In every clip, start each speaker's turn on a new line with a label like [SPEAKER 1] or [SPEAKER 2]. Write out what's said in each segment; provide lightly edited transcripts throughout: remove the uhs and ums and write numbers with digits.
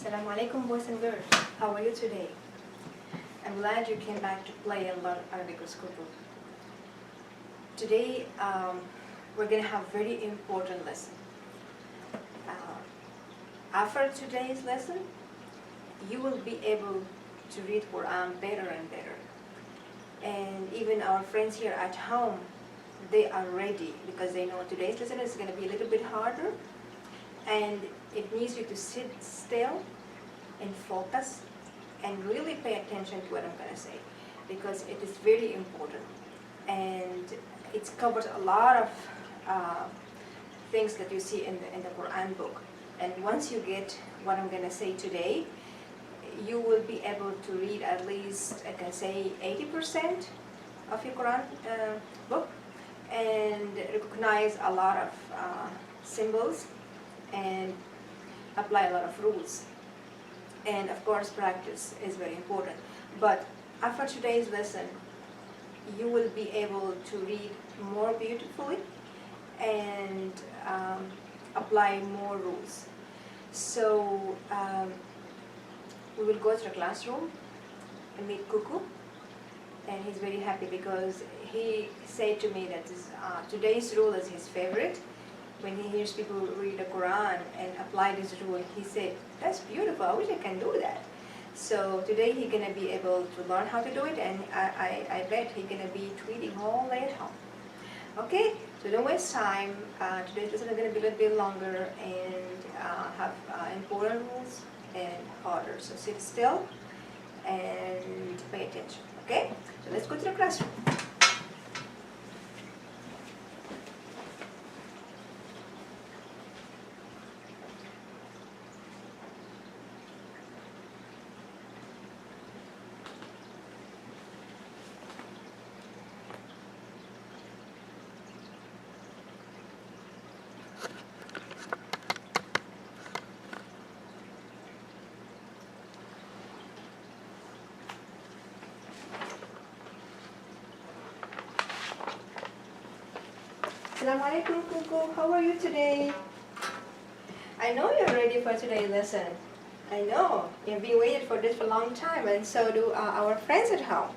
[SPEAKER 1] Assalamu alaikum, boys and girls. How are you today? I'm glad you came back to play and learn Arabic with Koko. Today, we're going to have a very important lesson. After today's lesson, you will be able to read Quran better and better. And even our friends here at home, they are ready because they know today's lesson is going to be a little bit harder, and it needs you to sit still and focus and really pay attention to what I'm going to say, because it is very important and it covers a lot of things that you see in the Quran book. And once you get what I'm going to say today, you will be able to read at least, I can say, 80% of your Quran book, and recognize a lot of symbols and apply a lot of rules. And of course, practice is very important. But after today's lesson, you will be able to read more beautifully and apply more rules. So we will go to the classroom and meet Koko, and he's very happy because he said to me that today's rule is his favorite. When he hears people read the Quran and apply this rule, he said, "That's beautiful, I wish I can do that." So today he's going to be able to learn how to do it, and I bet he's going to be tweeting all day at home. Okay, so don't waste time. Today's lesson is going to be a little bit longer and have important rules and harder. So sit still and pay attention. Okay, so let's go to the classroom. Assalamu alaikum, Koko. How are you today? I know you're ready for today's lesson. I know. You've been waiting for this for a long time, and so do our friends at home.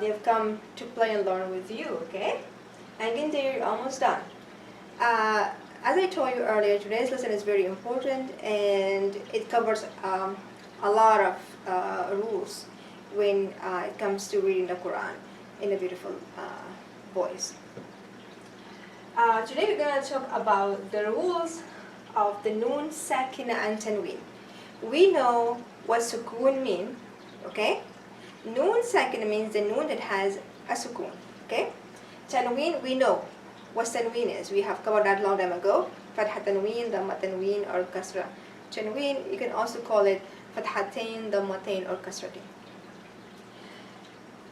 [SPEAKER 1] They've come to play and learn with you, okay? And again, they're almost done. As I told you earlier, today's lesson is very important, and it covers a lot of rules when it comes to reading the Quran in a beautiful voice. Today we're going to talk about the rules of the Noon, Sakinah and Tanween. We know what sukoon means, okay? Noon, Sakinah means the noon that has a sukoon, okay? Tanween, we know what Tanween is. We have covered that long time ago. Fatha Tanween, Dhamma Tanween, or Kasra Tanween. You can also call it Fathatain, Dhammatain, or Kasratain.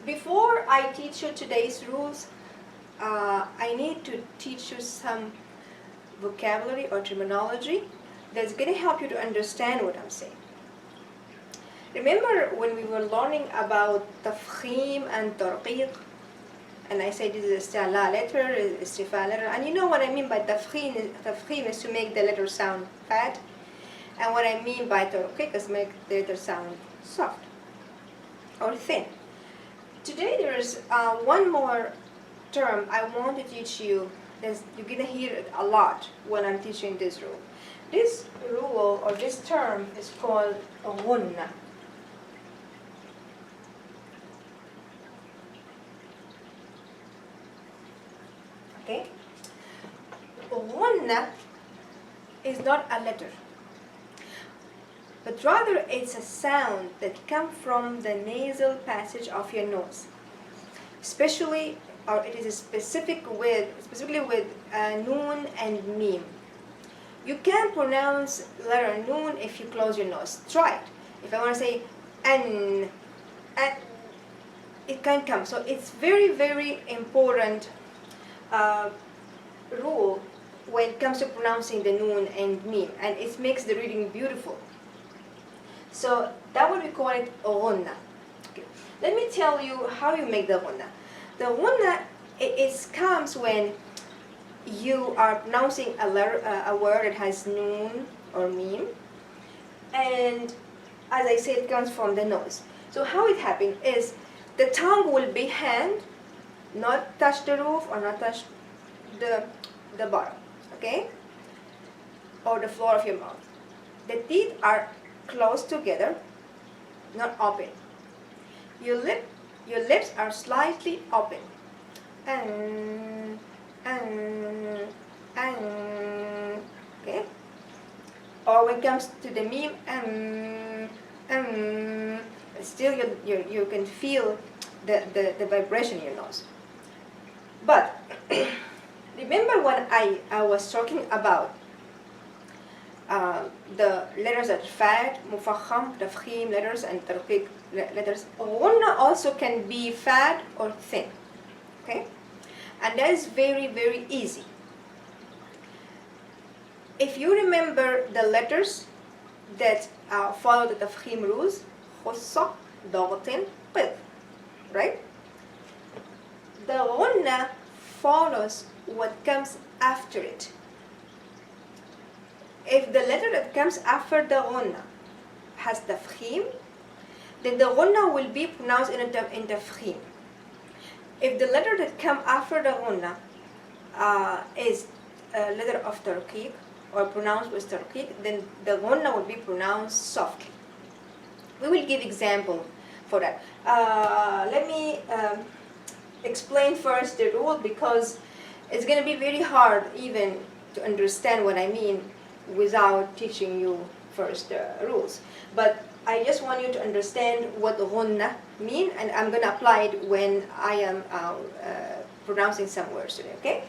[SPEAKER 1] Before I teach you today's rules, I need to teach you some vocabulary or terminology that's going to help you to understand what I'm saying. Remember when we were learning about tafkhim and tarqiq, and I said this is isti'la letter, istifa letter, and you know what I mean by tafkhim is to make the letter sound fat, and what I mean by tarqiq is make the letter sound soft or thin. Today there is one more term I want to teach you. You're going to hear it a lot when I'm teaching this rule. This rule or this term is called ghunna. Okay? Ghunna is not a letter, but rather it's a sound that comes from the nasal passage of your nose, or it is specifically with noon and meme. You can pronounce letter noon if you close your nose. Try it. If I want to say an, it can come. So it's very, very important rule when it comes to pronouncing the noon and meme, and it makes the reading beautiful. So that would we call it ghunna. Okay. Let me tell you how you make the ghunna. The ghunna, it comes when you are pronouncing a word that has noon or meme, and as I said, it comes from the nose. So how it happens is the tongue will be hand, not touch the roof or not touch the bottom, okay? Or the floor of your mouth. The teeth are close together, not open. Your lips are slightly open. And, okay? Or when it comes to the meme, still you can feel the vibration in your nose. But remember when I was talking about the letters that fat, mufakham, tafkhim letters, and tarqiq letters. Ghunna also can be fat or thin, okay? And that is very, very easy. If you remember the letters that follow the tafkhim rules, khussa, dagtin, qid, right? The ghunna follows what comes after it. If the letter that comes after the ghunna has tafkhim, then the ghunna will be pronounced in tafkhim. If the letter that comes after the ghunna is a letter of tarqiq or pronounced with tarqiq, then the ghunna will be pronounced softly. We will give example for that. Let me explain first the rule, because it's going to be very hard even to understand what I mean without teaching you first the rules. But I just want you to understand what ghunna mean, and I'm going to apply it when I am pronouncing some words today, okay?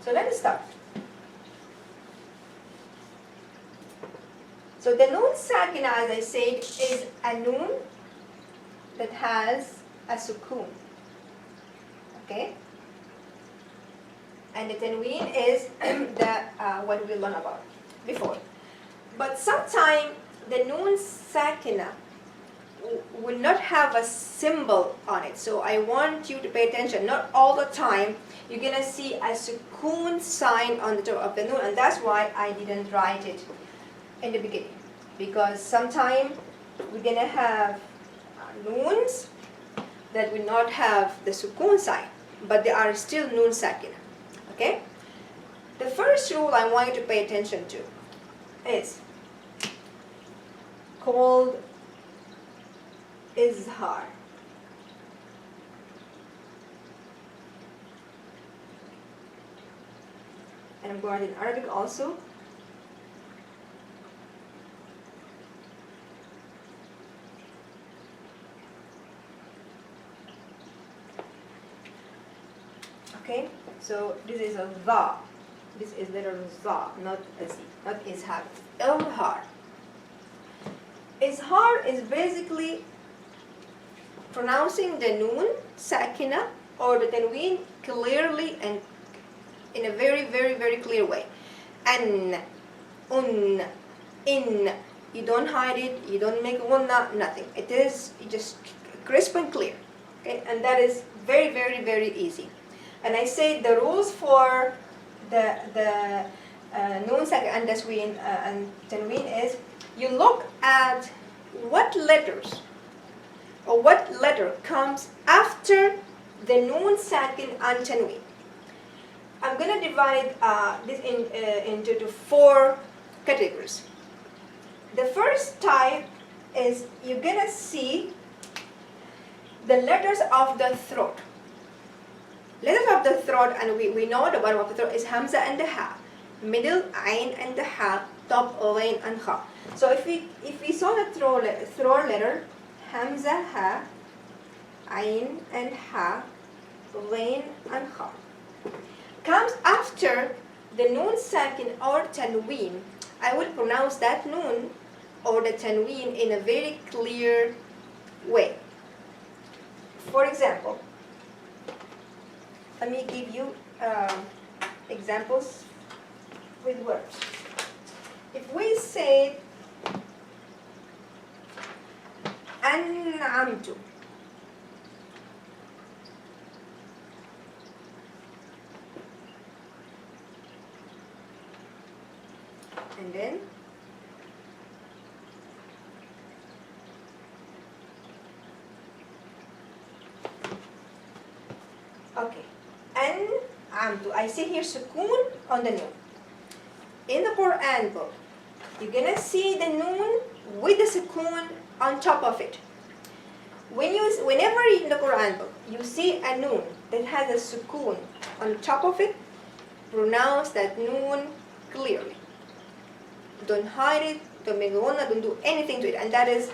[SPEAKER 1] So let's start. So the noon sakina, as I said, is a noon that has a sukoon, okay? And the tanween is what we learned about before. But sometimes the noon sakina will not have a symbol on it. So I want you to pay attention. Not all the time you're going to see a sukoon sign on the top of the noon, and that's why I didn't write it in the beginning. Because sometimes we're going to have noons that will not have the sukoon sign, but they are still noon sakina. Okay? The first rule I want you to pay attention to is called izhar. And I'm going in Arabic also. Okay, so this is a za. This is letter za, not a z, not izhar. Al-Huroof. Izhar is basically pronouncing the noon sakina or the tanween clearly and in a very, very, very clear way. An, un, in. You don't hide it. You don't make ghunna, nothing. It is just crisp and clear. Okay, and that is very, very, very easy. And I say the rules for the noon sakina and tanween is you look at what letters or what letter comes after the noon sakin and tanween. I'm going to divide this into 4 categories. The first type is you're going to see the letters of the throat. Letters of the throat, and we know the bottom of the throat is hamza and the ha, middle ain and the ha, top ghain and kha. So if we saw the throat letter, hamza, ha, ain and ha, ghain and kha, comes after the noon sakin or tanween, I will pronounce that noon or the tanween in a very clear way. For example, let me give you examples with words. If we say an'amtu, and then Okay. An'amtu. I see here sukoon on the noon. In the Quran book, you're gonna see the noon with the sukoon on top of it. Whenever in the Quran book you see a noon that has a sukoon on top of it, pronounce that noon clearly. Don't hide it, don't make ghunna, don't do anything to it. And that is,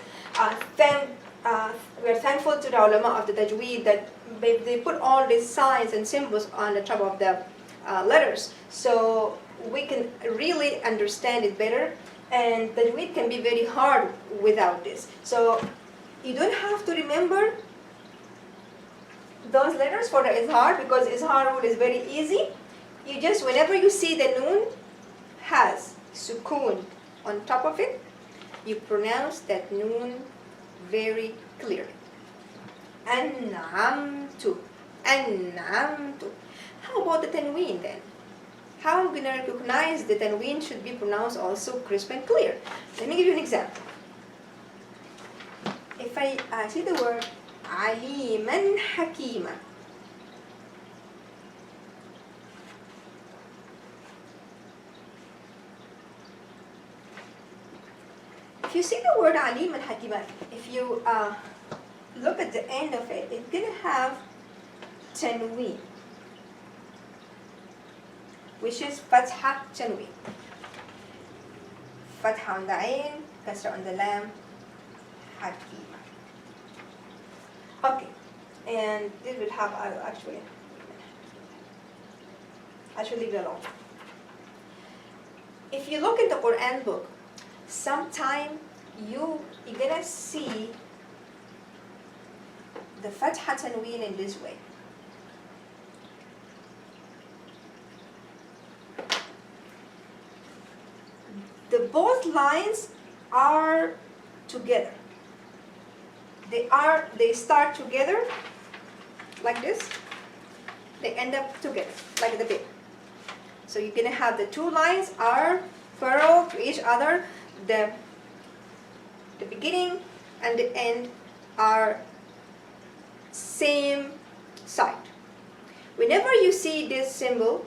[SPEAKER 1] we are thankful to the ulama of the Tajweed that they put all these signs and symbols on the top of the letters, so we can really understand it better. And Tajweed can be very hard without this. So you don't have to remember those letters for the izhar, because izhar rule is very easy. You just, whenever you see the noon has sukoon on top of it, you pronounce that noon very clearly. An'amtu. An'amtu. How about the tanween then? How I'm going to recognize the tanween should be pronounced also crisp and clear? Let me give you an example. If I see the word aliman hakima, if you see the word alim and hakima, if you look at the end of it, it's going to have tanween, which is fatha tanween. Fatha on the ain, kasra on the lam, hakima. Okay, and this will have actually leave it alone. If you look in the Quran book, sometime you're gonna see the fatha tanween in this way. The both lines are together. They start together like this. They end up together like the paper. So you're gonna have the two lines are parallel to each other. The beginning and the end are same side. Whenever you see this symbol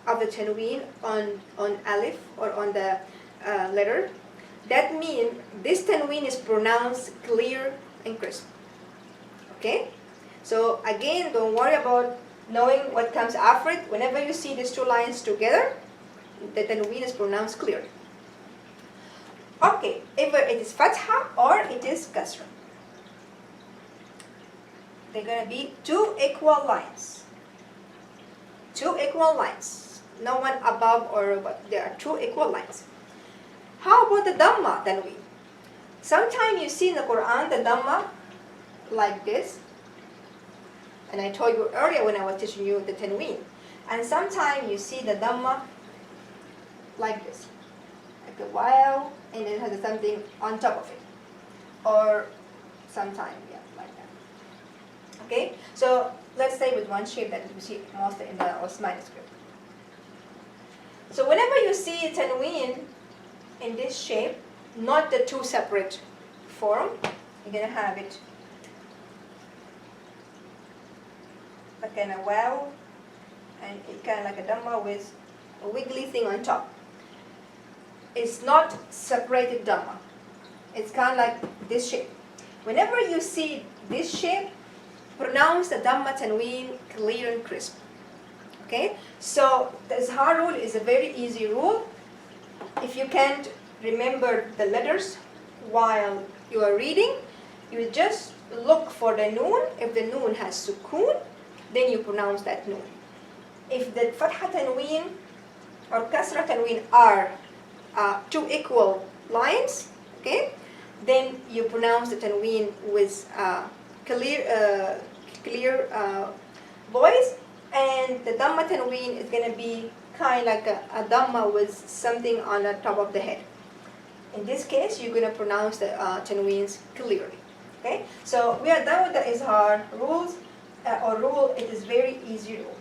[SPEAKER 1] of the tanween on alif or on the letter, that means this tanween is pronounced clear and crisp. Okay? So again, don't worry about knowing what comes after it. Whenever you see these two lines together, the tanween is pronounced clearly. Okay, either it is fatha or it is kasra. They're going to be two equal lines. Two equal lines. No one above or what. There are two equal lines. How about the dhamma tanween? Sometimes you see in the Quran the dhamma like this. And I told you earlier when I was teaching you the tanween. And sometimes you see the dhamma like this. Like a wow, and it has something on top of it. Or sometimes, yeah, like that. Okay? So let's stay with one shape that we see mostly in the Osmani script. So whenever you see tanween in this shape, not the two separate form, you're going to have it like kind of wow, and it kind of like a dhamma with a wiggly thing on top. It's not separated dhamma. It's kind of like this shape. Whenever you see this shape, pronounce the dhamma tanween clear and crisp. Okay? So the izhar rule is a very easy rule. If you can't remember the letters while you are reading, you just look for the noon. If the noon has sukoon, then you pronounce that noon. If the fatha tanween or kasra tanween are two equal lines, okay, then you pronounce the tanween with clear voice, and the dhamma tanween is going to be kind of like a dhamma with something on the top of the head. In this case, you're going to pronounce the tanweens clearly. Okay, so we are done with the izhar rules or rule. It is very easy rule.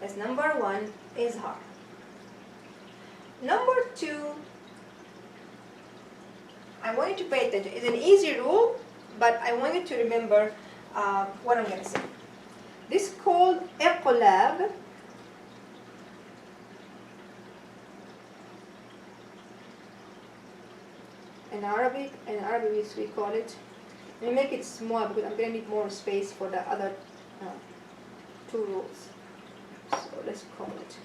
[SPEAKER 1] That's number one, izhar. Number two, I want you to pay attention. It's an easy rule, but I want you to remember what I'm going to say. This is called إقلاب. In Arabic we call it, let me make it small because I'm going to need more space for the other two rules. So let's call it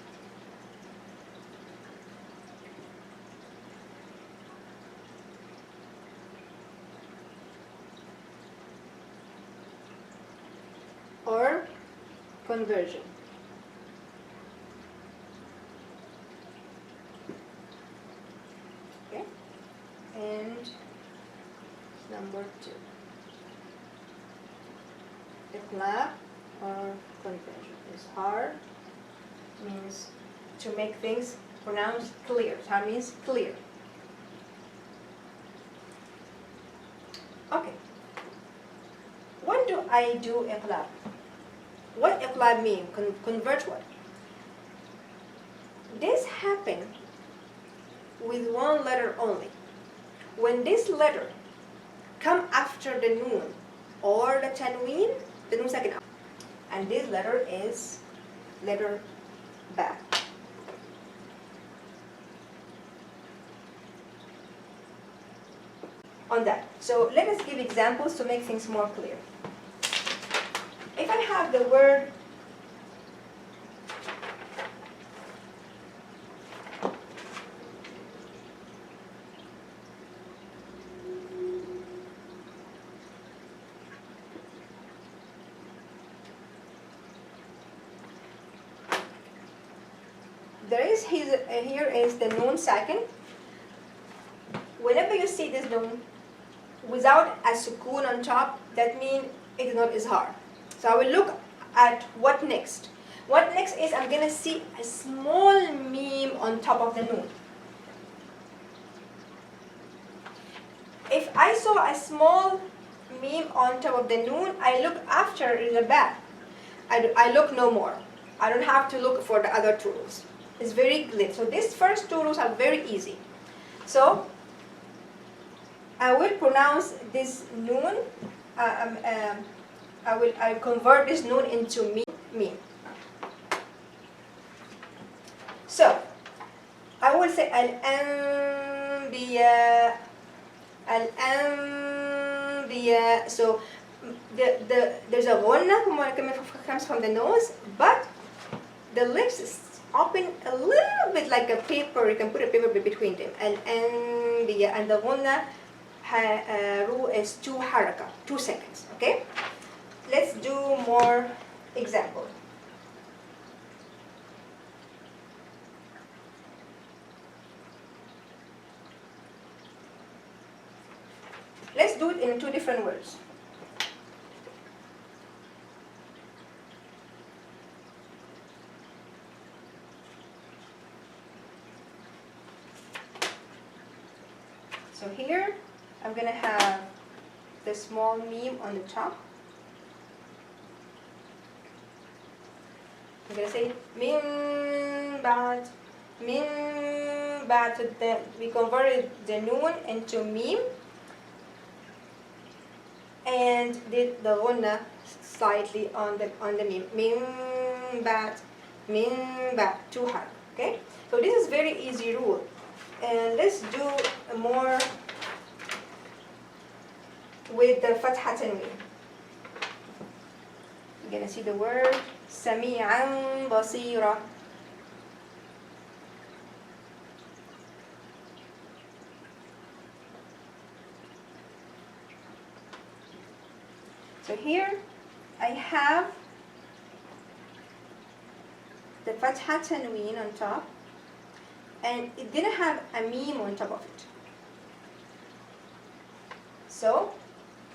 [SPEAKER 1] or conversion. Okay, and number 2, iqlab or conversion. It's hard, means to make things pronounced clear. That means clear. Okay. When do I do iqlab? What iqlab mean? Convert what? This happens with one letter only. When this letter come after the noon or the tanween, the noon sakinah, and this letter is letter ba. On that. So let us give examples to make things more clear. If I have the word here is the noon sakin. Whenever you see this noon without a sukoon on top, that means it is not izhar. So I will look at what next. What next is I'm going to see a small meme on top of the noon. If I saw a small meme on top of the noon, I look after the back. I look no more. I don't have to look for the other two rules. It's very clear. So these first two rules are very easy. So I will pronounce this noon. I will convert this noon into meme. So I will say al-anbiya, al-anbiya. So there's a ghunna comes from the nose, but the lips is open a little bit like a paper. You can put a paper between them. Al-anbiya, and the ghunna rule is 2 haraka, 2 seconds. Okay. Let's do more example. Let's do it in 2 different words. So here, I'm going to have the small meme on the top. I'm going to say min ba'd, min ba'd. We converted the noon into meme and did the ghunna slightly on the meme. Min ba'd, 2 harf. Okay, so this is very easy rule. And let's do more with the fatha tanween. You're gonna see the word sami'an basira. So here I have the fatha tanween on top, and it didn't have a meme on top of it. So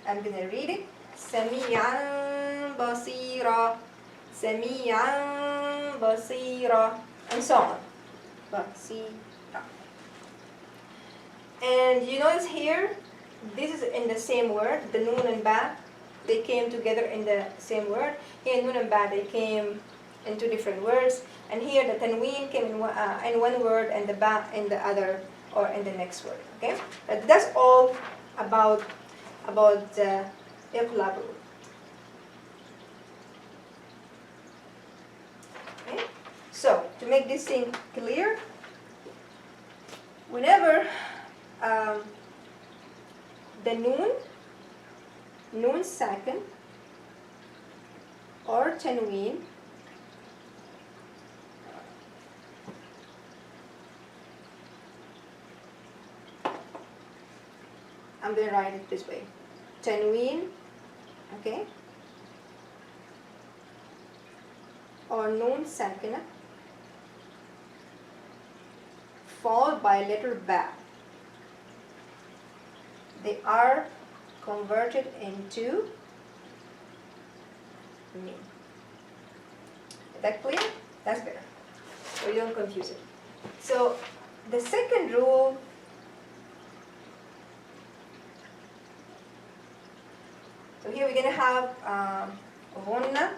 [SPEAKER 1] I'm gonna read it. Sami'an basira, sami'an basira, and so on. Basira. And you notice here, this is in the same word, the noon and ba. They came together in the same word. Here, noon and ba, they came in 2 different words. And here, the tanween came in one word, and the ba in the other, or in the next word. Okay, that's all about the iqlab rule. to make this thing clear, whenever the noon sakin or tanween I'm going to write it this way. Tanween, okay, or noon sakina followed by letter ba. They are converted into mim. Is that clear? That's better. So you don't confuse it. So the second rule, so here we're going to have ghunna,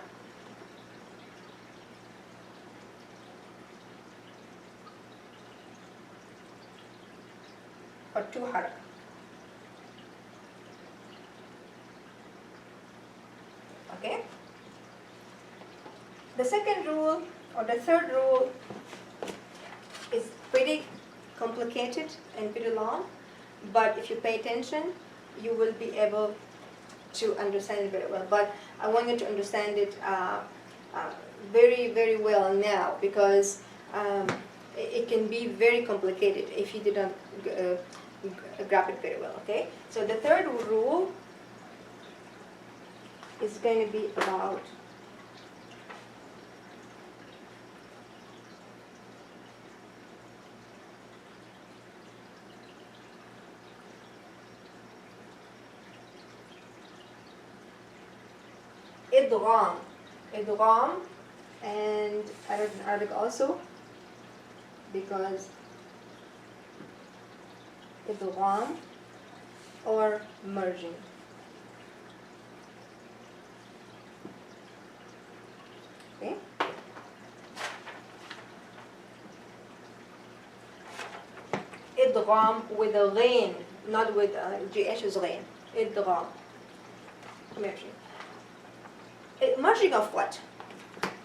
[SPEAKER 1] or 2 haraka. Okay? The second rule, or the third rule, is pretty complicated and pretty long, but if you pay attention, you will be able to understand it very well. But I want you to understand it very, very well now, because it can be very complicated if you didn't grab it very well, okay? So the third rule is going to be about idgham. Idgham, and I wrote an article also, because idgham or merging. Okay? Idgham with a ghain, not with GH is ghain. Idgham. Merging. Merging of what?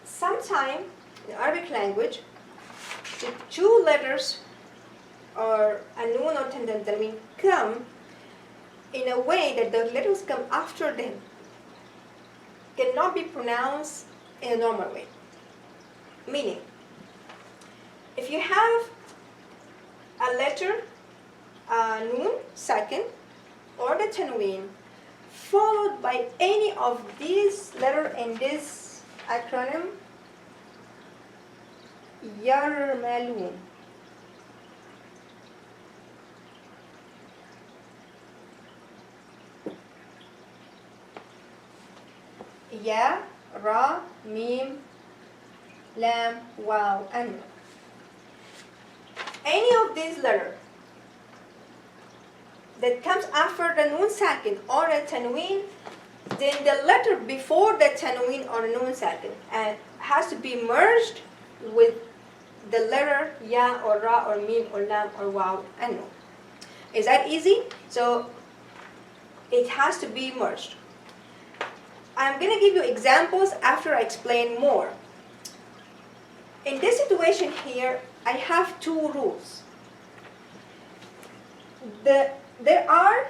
[SPEAKER 1] Sometime in Arabic language, the 2 letters or a noon or tanween come in a way that the letters come after them cannot be pronounced in a normal way. Meaning, if you have a letter, noon, sakin, or the tanween, followed by any of these letters in this acronym, yarmalun. Ya, Ra, Mim, Lam, Waw, and Nun. Any of these letters that comes after the noon sakin or a tanween, then the letter before the tanween or noon sakin has to be merged with the letter Ya or Ra or Mim or Lam or Waw and Nun. Is that easy? So it has to be merged. I'm going to give you examples after I explain more. In this situation here, I have 2 rules. There are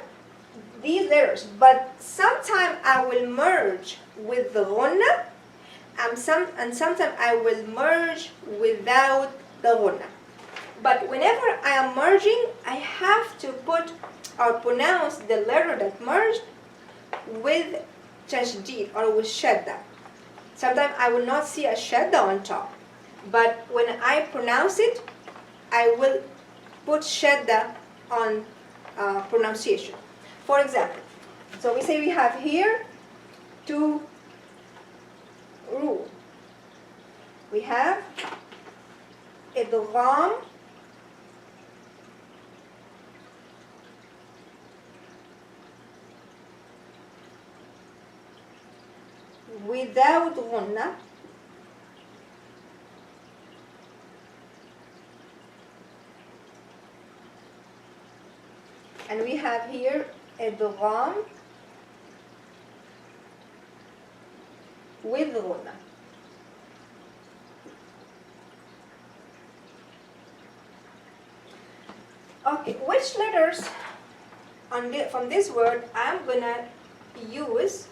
[SPEAKER 1] these letters, but sometimes I will merge with the ghunna, and sometimes I will merge without the ghunna. But whenever I am merging, I have to put or pronounce the letter that merged with tajweed or with shadda. Sometimes I will not see a shadda on top, but when I pronounce it, I will put shadda on pronunciation. For example, so we say we have here 2 rules. We have idgham without ghunna, and we have here idgham with ghunna. Okay, which letters from this word I'm gonna use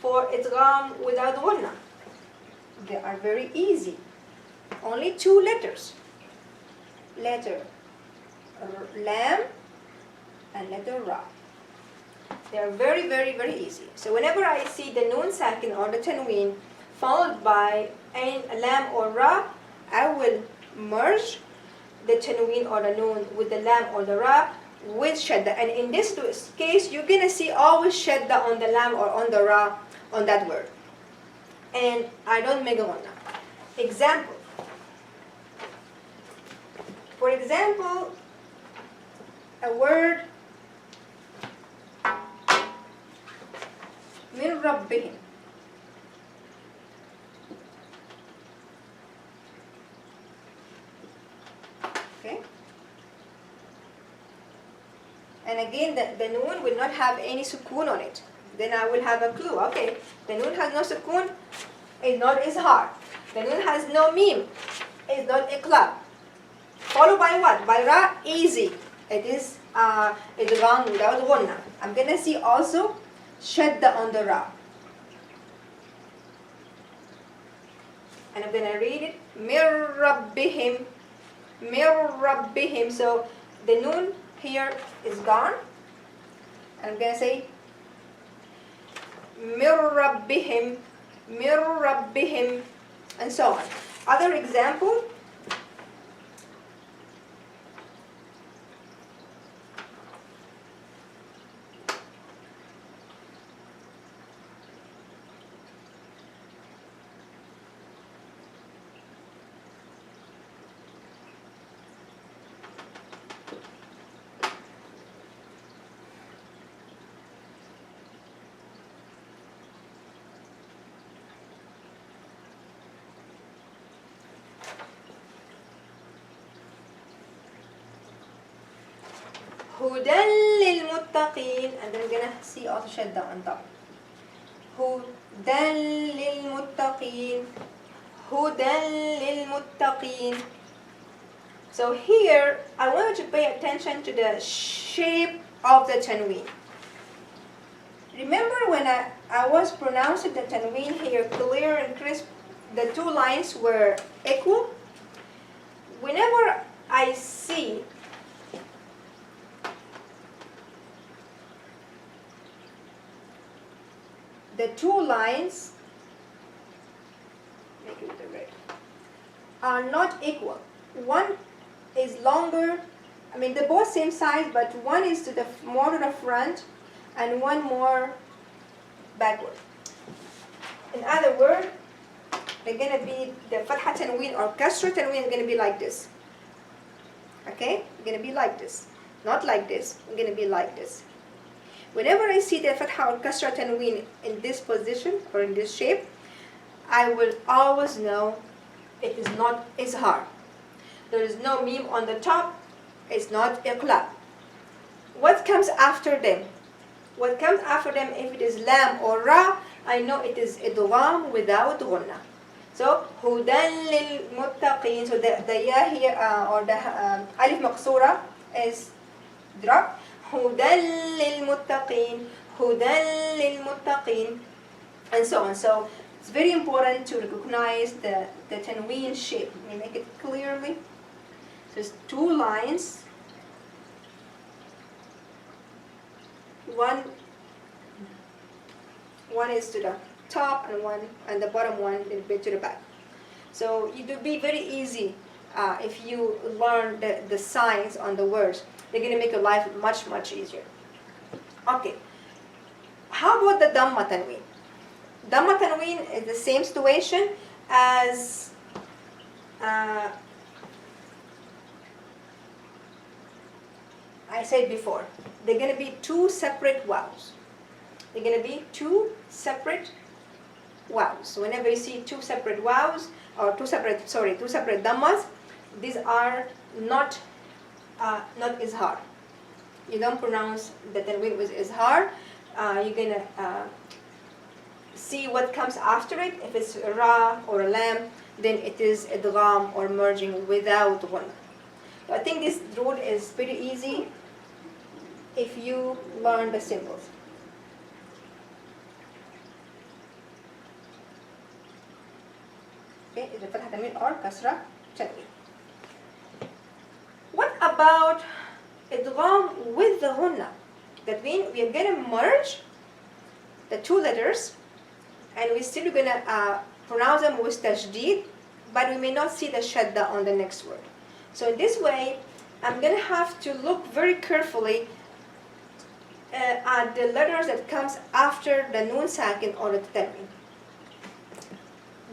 [SPEAKER 1] for idgham without ghunna? They are very easy. Only two letters. Letter lam and letter ra. They are very, very, very easy. So whenever I see the noon sakin or the tanween followed by a lam or ra, I will merge the tanween or the noon with the lam or the ra with shadda. And in this case, you're going to see always shadda on the lam or on the ra on that word. And I don't make a ghunna. Example. For example, a word min rabbihim. Okay. And again, the noon will not have any sukoon on it. Then I will have a clue. Okay, the noon has no sukoon, it's not izhar. The noon has no mim, it's not iqlab. Followed by what? By ra, easy. It is idgham without ghunna. I'm going to see also shadda on the ra. And I'm going to read it. Mir rabbihim. Mir rabbihim. So the noon here is gone. And I'm going to say Mir rabbihim. Mir rabbihim. And so on. Other example. Hudan lil muttaqin, and then we're gonna see also shadda on top. Hudan lil muttaqin, hudan lil muttaqin. So here, I want you to pay attention to the shape of the tanween. Remember when I was pronouncing the tanween here clear and crisp, the two lines were equal? Whenever I see the two lines, make it the red, are not equal. One is longer, I mean they're both same size, but one is to the more to the front and one more backward. In other words, they're going to be, the fatha tanween or kasra tanween is going to be like this. Okay? Going to be like this. Not like this. It's going to be like this. Whenever I see the fatha or kasra tanween in this position or in this shape, I will always know it is not izhar. There is no mim on the top. It's not iqlab. What comes after them? What comes after them, if it is lam or ra, I know it is idgham without ghunna. So, hudan lil muttaqin. So the ya here or the alif maqsura is dropped. Hudan lil muttaqin, hudan lil muttaqin, and so on. So it's very important to recognize the tanween shape. Let me make it clearly. So it's two lines. One is to the top and the bottom one a little bit to the back. So it will be very easy if you learn the signs on the words. They're going to make your life much, much easier. Okay. How about the Dhamma Tanween? Dhamma Tanween is the same situation as I said before. They're going to be two separate vowels. They're going to be two separate vowels. So whenever you see two separate vowels or two separate dhammas, these are not izhar. You don't pronounce the tanween with izhar. You're gonna see what comes after it. If it's ra or a lam, then it is idgham or merging without ghunna. So I think this rule is pretty easy if you learn the symbols. Okay, إذا فتحة تنوين or كسرة تنوين. What about إدغام with the غنة? That means we are going to merge the two letters and we're still going to pronounce them with tajweed, but we may not see the shadda on the next word. So in this way, I'm going to have to look very carefully at the letters that comes after the noon sakin or the tanween.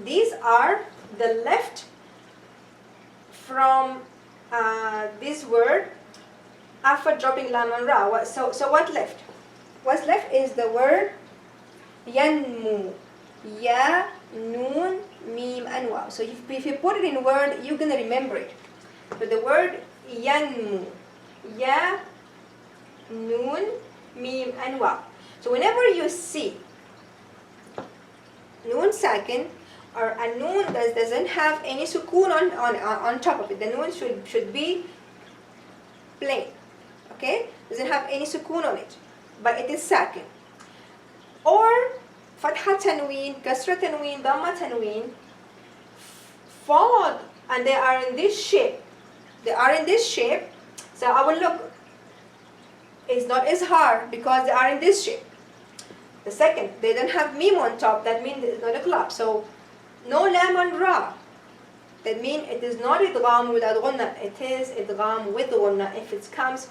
[SPEAKER 1] These are the left from this word after dropping lam and ra. So what left? What's left is the word yanmu. Ya, noon, mim, and waw. So if you put it in word, you're going to remember it. So the word yanmu. Ya, noon, mim, and waw. So whenever you see noon sakin or a noon that doesn't have any sukoon on top of it, the noon should be plain. Okay? Doesn't have any sukoon on it, but it is sakin. Or fatha tanween, kasra tanween, dhamma tanween, followed, and they are in this shape. They are in this shape. So our look is not as hard because they are in this shape. The second, they don't have mim on top. That means it's not a clap. So no lam and ra. That means it is not idgham without ghunna. It is idgham with ghunna if it comes,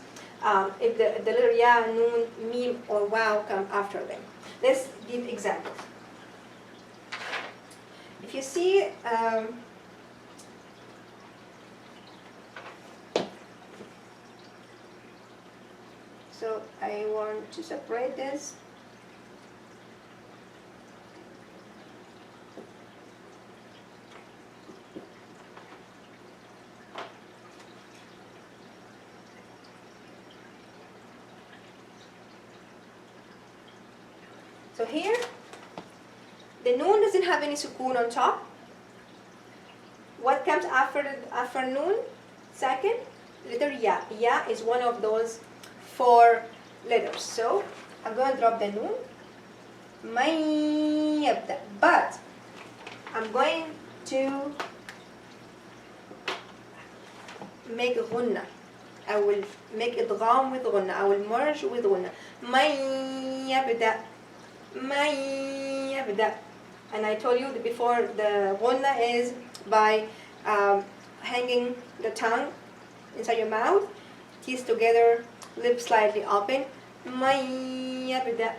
[SPEAKER 1] if the letter ya, noon, mim, or waw come after them. Let's give examples. If you see, so I want to separate this. So here, the noon doesn't have any sukoon on top. What comes after noon? Second, letter ya. Ya is one of those 4 letters. So I'm going to drop the noon. May yabda. But I'm going to make ghunna. I will make idgham with ghunna. I will merge with ghunna. May yabda. May yabda. And I told you before, the ghunna is by hanging the tongue inside your mouth, teeth together, lips slightly open. May yabda.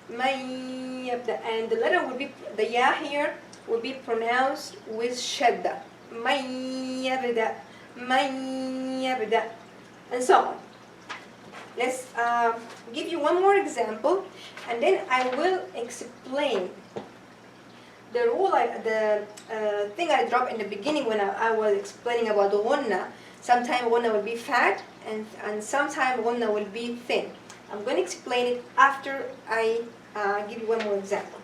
[SPEAKER 1] May yabda. And the letter would be, the ya here will be pronounced with shadda. May yabda. May yabda. And so on. Let's give you one more example, and then I will explain the rule, the thing I dropped in the beginning when I was explaining about the ghunna. Sometimes ghunna will be fat, and sometimes ghunna will be thin. I'm going to explain it after I give you one more example.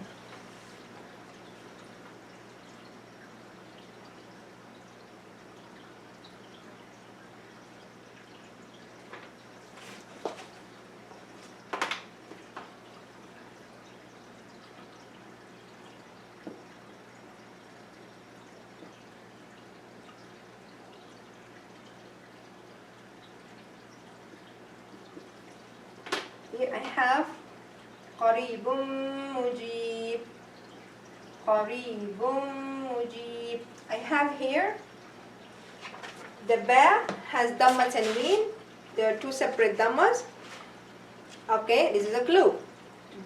[SPEAKER 1] Here I have qaribun mujib. Qaribun mujib. I have here the ba has dhamma tanween. There are 2 separate dhammas. Okay, this is a clue.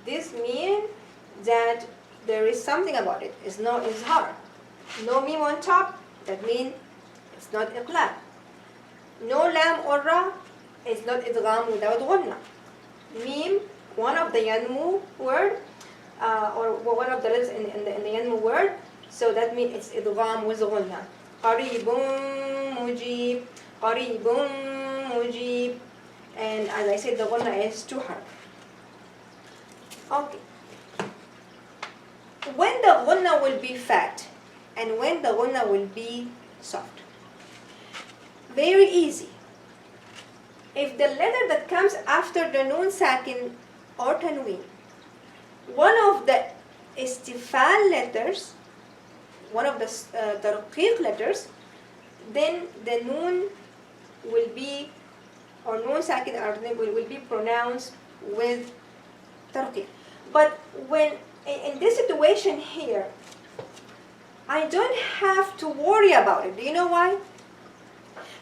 [SPEAKER 1] This means that there is something about it. It's hard. No mim on top. That means it's not iqlab. No lam or ra. It's not idgham without ghunna. Mim, one of the yanmu word, or one of the letters in the yanmu word, so that means it's idgham with ghunna. Qaribun mujib, qaribun mujib, and as I said, the ghunna is too hard. Okay. When the ghunna will be fat, and when the ghunna will be soft. Very easy. if the letter that comes after the noon sakin or tanween, one of the istifal letters, one of the tarqiq letters, then the noon will be, or noon sakin or tanween will be pronounced with tarqiq. But when in this situation here, I don't have to worry about it. Do you know why?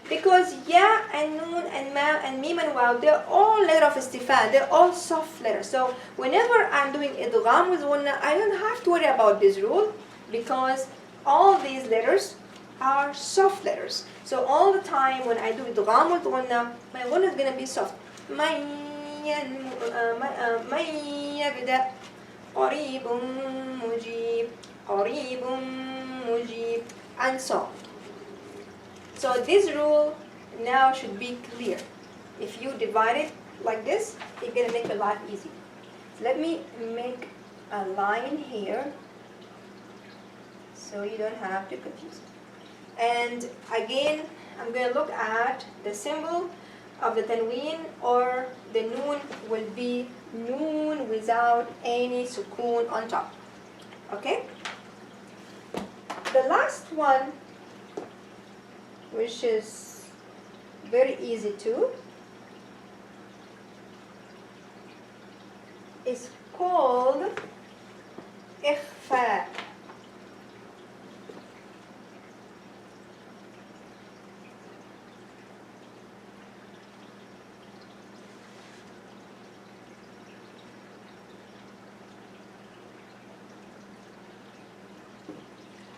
[SPEAKER 1] Because ya and noon and ma and mim and waw, they're all letter of istifal. They're all soft letters. So whenever I'm doing idgham with gunna, I don't have to worry about this rule because all these letters are soft letters. So all the time when I do idgham with gunna, my gunna is going to be soft. من يبدأ قريب مجيب قريب مجيب and so on. So this rule now should be clear. If you divide it like this, it's going to make the life easy. So let me make a line here so you don't have to confuse. And again, I'm going to look at the symbol of the tanween, or the noon will be noon without any sukoon on top. Okay? The last one, which is very easy too, is called ikhfa.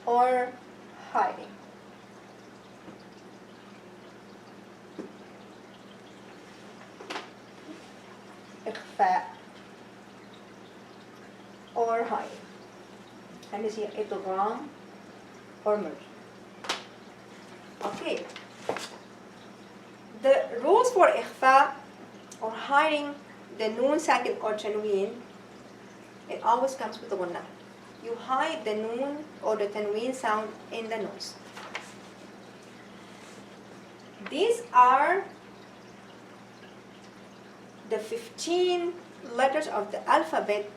[SPEAKER 1] Or hiding. Ikhfa or hiding. And this here idgham or merge. Okay. The rules for ikhfa or hiding the noon sakin or tanween, it always comes with the gunna. You hide the noon or the tanween sound in the nose. These are the 15 letters of the alphabet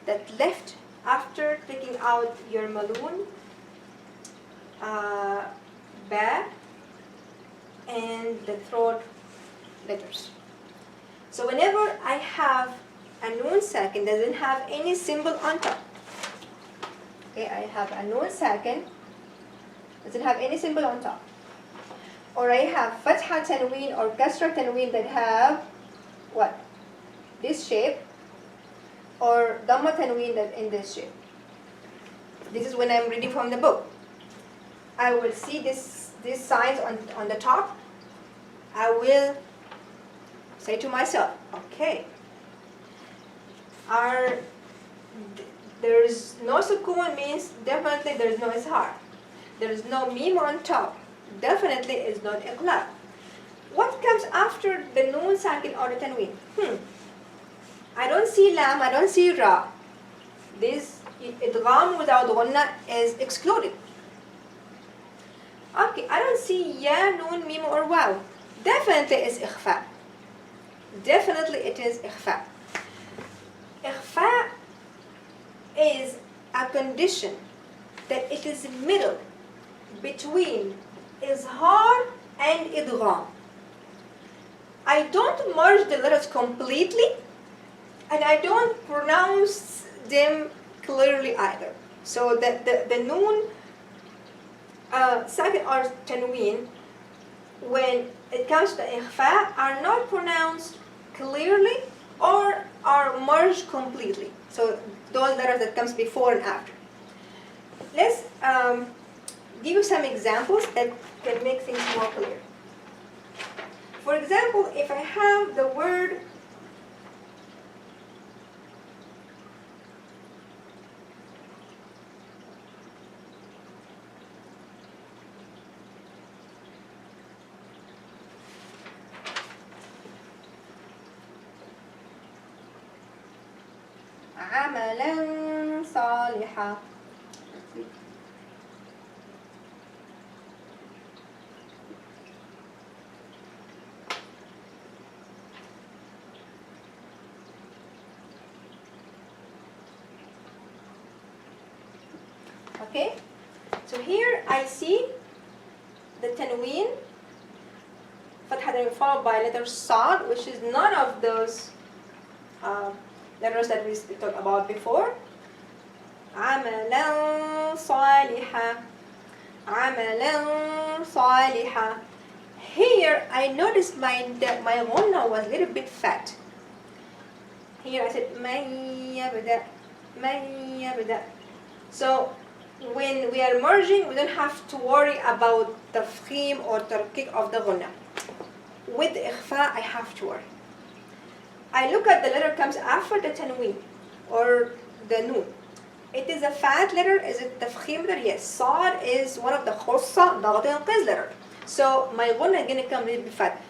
[SPEAKER 1] that left after taking out your maloon, ba, and the throat letters. So whenever I have a noon sakin doesn't have any symbol on top. Okay, I have a noon sakin, doesn't have any symbol on top. Or I have fatha tanween or kasra tanween that have what? This shape, or dhamma tanween that in this shape. This is when I'm reading from the book. I will see these signs on the top. I will say to myself, okay, there is no sukoon means definitely there is no izhar. There is no mim on top. Definitely is not iqlab. What comes after the noon sakin or the tanween? I don't see lam, I don't see ra. This idgham without gunna is excluded. Okay, I don't see ya, noon, mim or waw. Definitely is ikhfa. Definitely it is ikhfa. Ikhfa is a condition that it is middle between izhar and idgham. I don't merge the letters completely, and I don't pronounce them clearly either. So the noon, sakin or tanween, when it comes to ikhfa, are not pronounced clearly or are merged completely. So those letters that comes before and after. Let's give you some examples that can make things more clear. For example, if I have the word عملا صالحا. Okay? So here I see the tanween, fatha followed by letter sad, which is none of those letters that we talked about before. عملا صالحا, عملا صالحا. Here I noticed that my ghunna was a little bit fat. Here I said من يبدأ, من يبدأ. So when we are merging, we don't have to worry about tafkhim or tarqiq of the ghunna. With ikhfa, I have to worry. I look at the letter comes after the tanween or the noon. It is a fat letter. Is it tafkhim letter? Yes. Sad is one of the khussa, ضغط انقاذ letter. So my ghunna is going to come a little bit fat.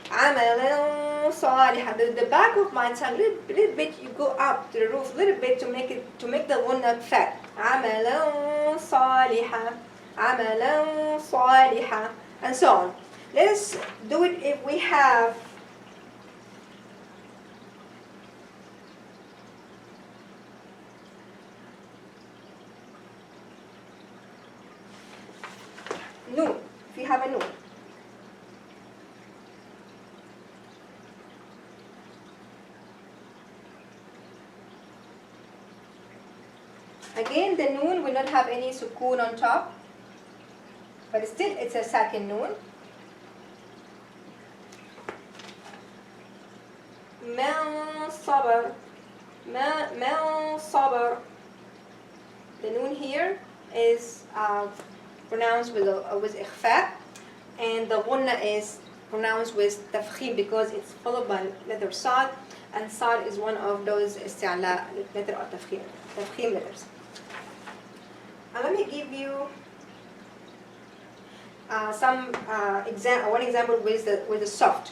[SPEAKER 1] عملا صالحا. The back of my tongue, little bit, you go up to the roof, a little bit to make the ghunna fat. عملا صالحا, عملا صالحا, and so on. Let's do it if we have noon. If you have a noon. Again, the noon will not have any sukoon on top, but still it's a sakin noon. من صبر, من صبر. The noon here is pronounced with ikhfa, and the ghunna is pronounced with tafkhim because it's followed by letter sad, and sad is one of those isti'la letter of tafkhim letters. Let me give you one example with the soft.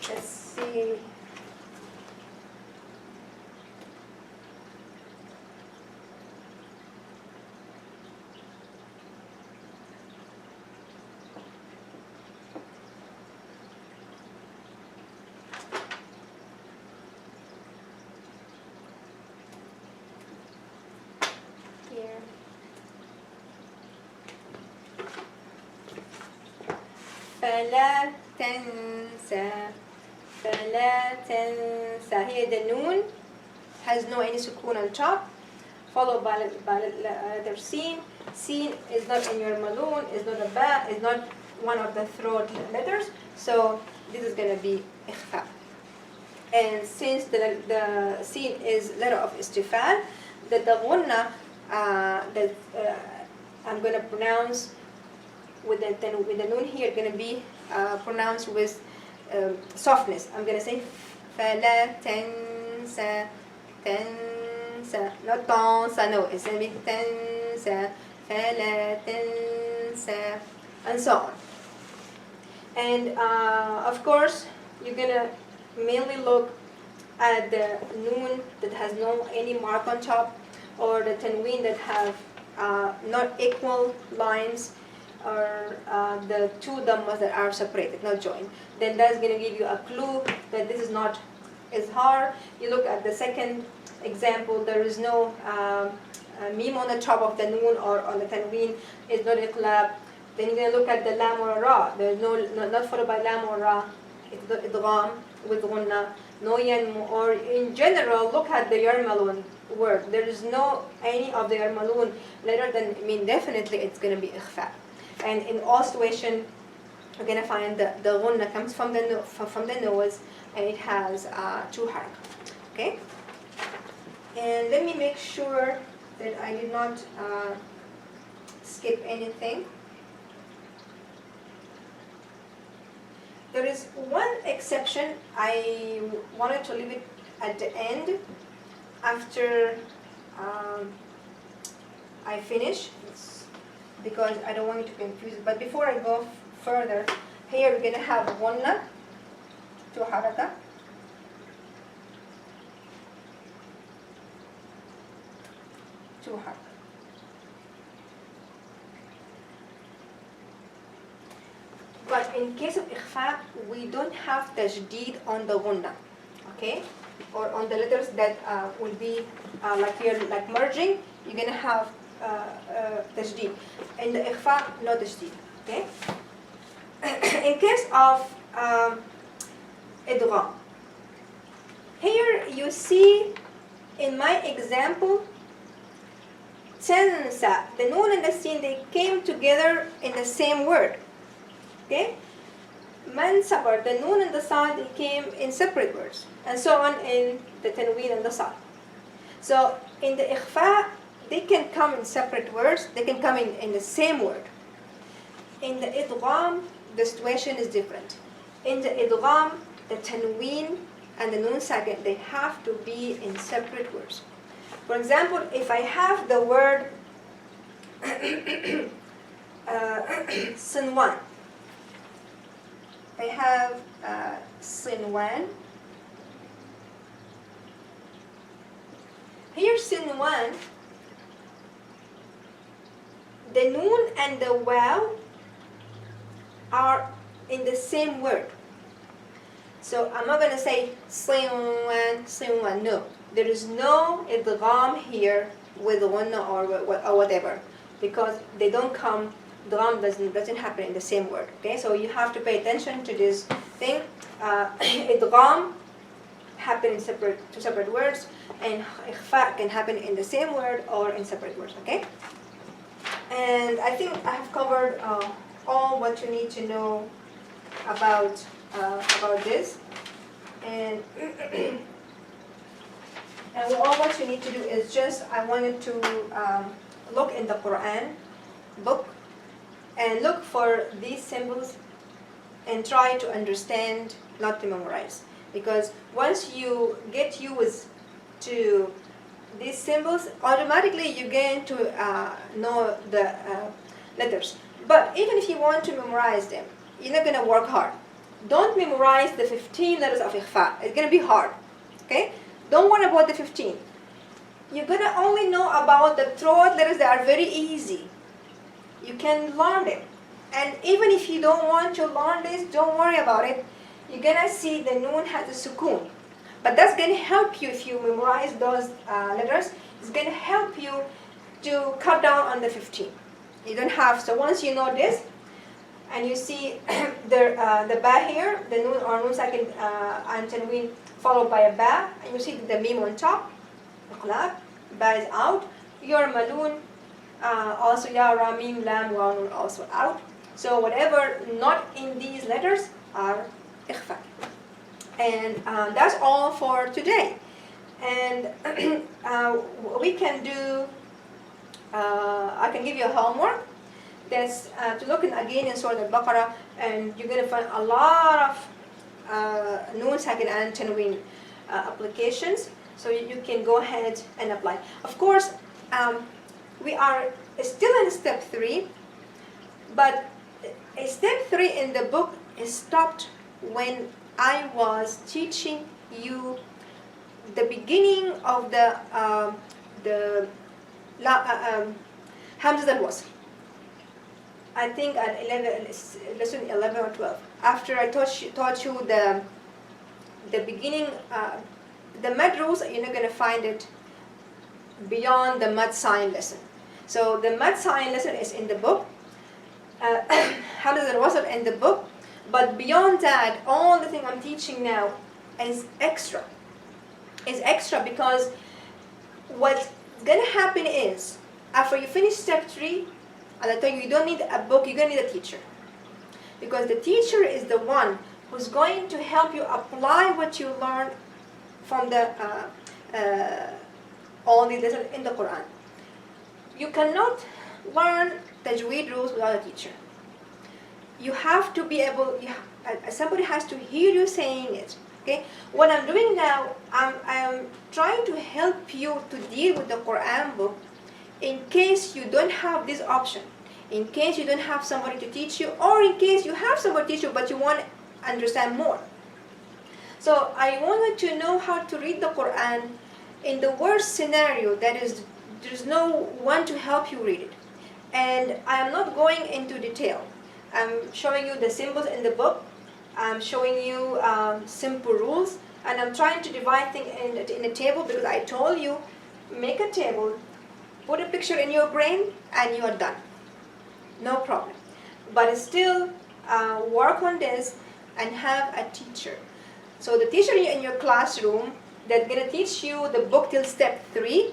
[SPEAKER 1] Let's see. فلا تنسى, فلا تنسى. Here the noon has no any sukoon on top, followed by letter sin. Sin is not in your maloon, is not a ba, is not one of the throat letters, so this is going to be ikhfa. And since the sin is letter of istifal, the ghunna that I'm going to pronounce with the noon here going to be pronounced with softness. I'm going to say فلا تنسى, تنسى, not تنسى, no, it's going to be تنسى, فلا تنسى, and so on. And of course, you're going to mainly look at the noon that has no any mark on top, or the tanween that have not equal lines, or the two dhammas that are separated, not joined. Then that's going to give you a clue that this is not izhar. You look at the second example, there is no mim on the top of the noon or on the tanween, is not iqlab. Then you're going to look at the lam or ra. There is not followed by lam or ra. It's the idgham with ghunna. No yanmu, or in general, look at the yarmalun word. There is no any of the yarmalun letter, then definitely it's going to be ikhfa. And in all situations, you're going to find the ghunna comes from the nose, and it has two haraka. Okay? And let me make sure that I did not skip anything. There is one exception. I wanted to leave it at the end after I finish, because I don't want you to confuse it. But before I go further, here we're going to have ghunna, two haraka, two haraka. But in case of ikhfa, we don't have tajdeed on the ghunna, okay? Or on the letters that will be like here, like merging, you're going to have تجديد. In the إخفاء, no تجديد. Okay? In case of إدغام, here you see in my example, تنسى, the noon and the sin, they came together in the same word. Okay? Man sabar, the noon and the sad, they came in separate words. And so on in the tanween and the sad. So in the ikhfa, they can come in separate words, they can come in the same word. In the idgham, the situation is different. In the idgham, the tanween and the nun sakin, they have to be in separate words. For example, if I have the word sinwan, I have sinwan. Here sinwan, the noon and the waw are in the same word. So I'm not going to say sinwan, sinwan. No, there is no idgham here with ghanna or whatever, because they don't come. Idgham doesn't happen in the same word. Okay, so you have to pay attention to this thing. Idgham happen in two separate words, and ikhfa can happen in the same word or in separate words. Okay, and I think I have covered all what you need to know about this, and and all what you need to do is just, I wanted to look in the Quran book and look for these symbols and try to understand, not to memorize. Because once you get used to these symbols, automatically you get to know the letters. But even if you want to memorize them, you're not going to work hard. Don't memorize the 15 letters of ikhfa. It's going to be hard. Okay? Don't worry about the 15. You're going to only know about the throat letters that are very easy. You can learn them. And even if you don't want to learn this, don't worry about it. You're going to see the noon has a sukoon. But that's going to help you if you memorize those letters. It's going to help you to cut down on the 15. You don't have, so once you know this, and you see the ba here, the noon or noon sakin and tanween followed by a ba, and you see the mim on top, iqlab, ba is out, your maloon, also ya, ra, mim, lam, wa, nun also out. So whatever not in these letters are ikhfa. And that's all for today. And we can do, I can give you a homework. That's to look again in Surah Al-Baqarah, and you're going to find a lot of noon, sakin, and tanween applications. So you can go ahead and apply. Of course, we are still in step 3, but step 3 in the book is stopped when I was teaching you the beginning of the Hamza al-Wasl. I think at lesson 11 or 12. After I taught you the beginning, the mad rules, you're not going to find it beyond the mad sign lesson. So the mad sign lesson is in the book. Hamza al-Wasl in the book. But beyond that, all the thing I'm teaching now is extra. Is extra because what's going to happen is, after you finish step 3, and I tell you, you don't need a book, you're going to need a teacher. Because the teacher is the one who's going to help you apply what you learned from the all these lessons in the Quran. You cannot learn Tajweed rules without a teacher. You have to be able, somebody has to hear you saying it. Okay? What I'm doing now, I'm trying to help you to deal with the Quran book in case you don't have this option, in case you don't have somebody to teach you, or in case you have somebody to teach you but you want to understand more. So I wanted to know how to read the Quran in the worst scenario, that is, there's no one to help you read it. And I am not going into detail. I'm showing you the symbols in the book. I'm showing you simple rules, and I'm trying to divide things in a table, because I told you, make a table, put a picture in your brain, and you are done. No problem. But still work on this and have a teacher. So the teacher in your classroom that's gonna teach you the book till step 3,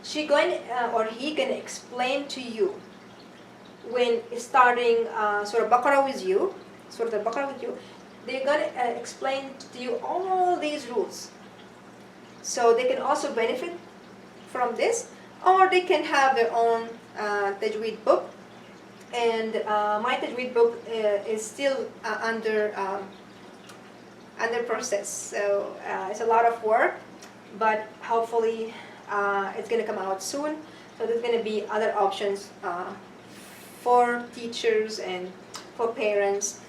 [SPEAKER 1] she going or he gonna explain to you when starting Surah Baqarah with you, Surah Al-Baqarah with you. They're gonna explain to you all these rules. So they can also benefit from this, or they can have their own Tajweed book. And my Tajweed book is still under process, so it's a lot of work, but hopefully it's going to come out soon. So there's going to be other options for teachers and for parents,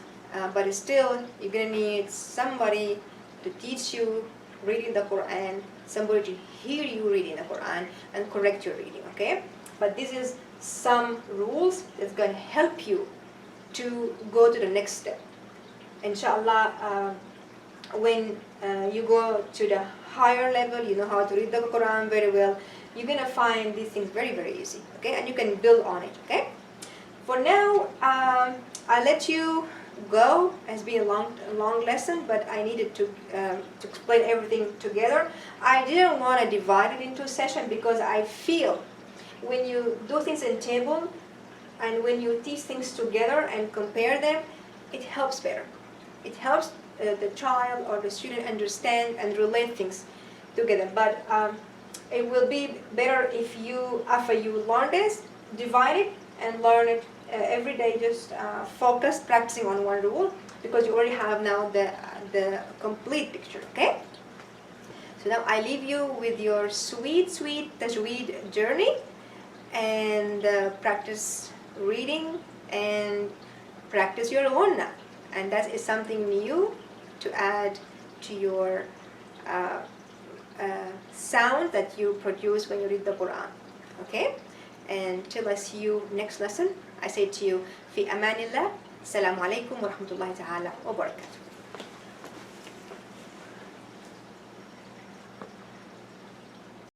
[SPEAKER 1] but still you're going to need somebody to teach you reading the Quran, somebody to hear you reading the Quran and correct your reading, okay? But this is some rules that's going to help you to go to the next step. Inshallah, when you go to the higher level, you know how to read the Quran very well, you're going to find these things very, very easy, okay? And you can build on it, okay? For now, I'll let you go. It's been a long lesson, but I needed to explain everything together. I didn't want to divide it into a session because I feel when you do things in table and when you teach things together and compare them, it helps better. It helps the child or the student understand and relate things together. But it will be better if you, after you learn this, divide it and learn it every day. Just focus, practicing on one rule, because you already have now the complete picture, okay? So now I leave you with your sweet Tajweed journey, and practice reading and practice your ghunna, and that is something new to add to your sound that you produce when you read the Quran, okay? And till I see you next lesson, I say to you, fi amanillah, assalamu alaikum wa rahmatullahi ta'ala wa barakatuh.